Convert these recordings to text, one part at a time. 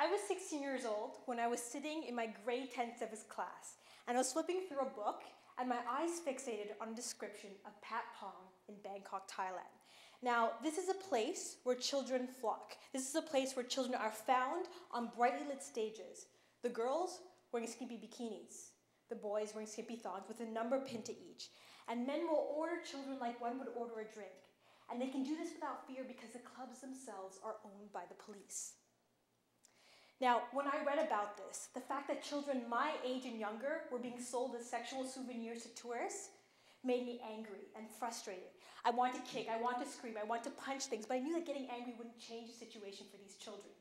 I was 16 years old when I was sitting in my grade 10 civics class, and I was flipping through a book, and my eyes fixated on a description of Pat Pong in Bangkok, Thailand. Now, this is a place where children flock. This is a place where children are found on brightly lit stages. The girls wearing skimpy bikinis, the boys wearing skimpy thongs with a number pinned to each. And men will order children like one would order a drink. And they can do this without fear because the clubs themselves are owned by the police. Now, when I read about this, the fact that children my age and younger were being sold as sexual souvenirs to tourists made me angry and frustrated. I wanted to kick, I wanted to scream, I wanted to punch things, but I knew that getting angry wouldn't change the situation for these children.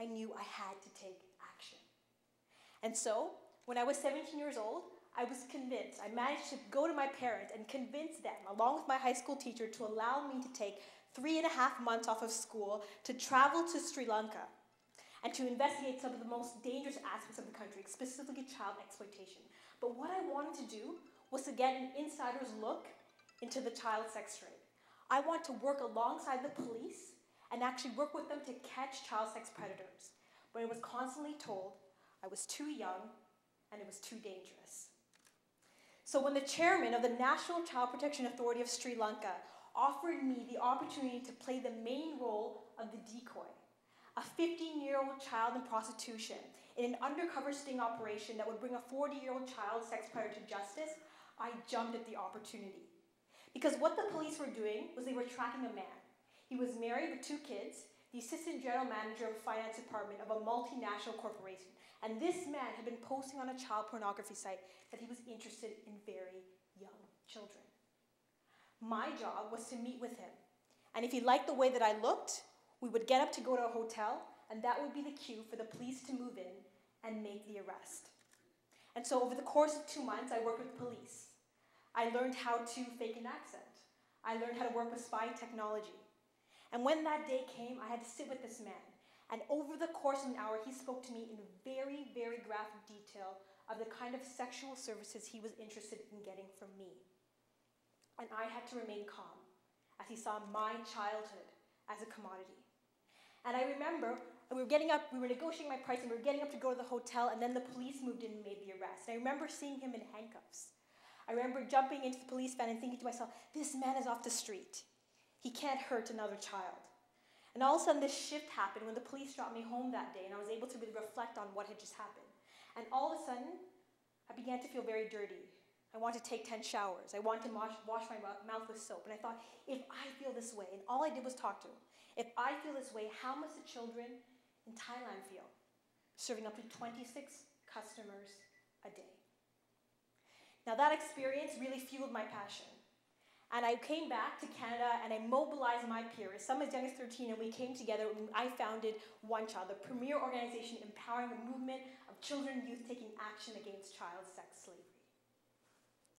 I knew I had to take action. And so, when I was 17 years old, I was convinced. I managed to go to my parents and convince them, along with my high school teacher, to allow me to take 3.5 months off of school to travel to Sri Lanka and to investigate some of the most dangerous aspects of the country, specifically child exploitation. But what I wanted to do was to get an insider's look into the child sex trade. I want to work alongside the police and actually work with them to catch child sex predators. But I was constantly told I was too young and it was too dangerous. So when the chairman of the National Child Protection Authority of Sri Lanka offered me the opportunity to play the main role of the decoy, a 15-year-old child in prostitution, in an undercover sting operation that would bring a 40-year-old child sex predator to justice, I jumped at the opportunity. Because what the police were doing was they were tracking a man. He was married with 2 kids, the assistant general manager of the finance department of a multinational corporation. And this man had been posting on a child pornography site that he was interested in very young children. My job was to meet with him. And if he liked the way that I looked, we would get up to go to a hotel, and that would be the cue for the police to move in and make the arrest. And so over the course of 2 months, I worked with police. I learned how to fake an accent. I learned how to work with spy technology. And when that day came, I had to sit with this man. And over the course of an hour, he spoke to me in very, very graphic detail of the kind of sexual services he was interested in getting from me. And I had to remain calm as he saw my childhood as a commodity. And I remember we were negotiating my price, and we were getting up to go to the hotel, and then the police moved in and made the arrest. And I remember seeing him in handcuffs. I remember jumping into the police van and thinking to myself, this man is off the street. He can't hurt another child. And all of a sudden, this shift happened when the police dropped me home that day, and I was able to really reflect on what had just happened. And all of a sudden, I began to feel very dirty. I wanted to take 10 showers. I wanted to wash my mouth with soap. And I thought, if I feel this way, and all I did was talk to him, if I feel this way, how must the children in Thailand feel, serving up to 26 customers a day? Now that experience really fueled my passion. And I came back to Canada and I mobilized my peers, some as young as 13, and we came together and I founded One Child, the premier organization empowering a movement of children and youth taking action against child sex slavery.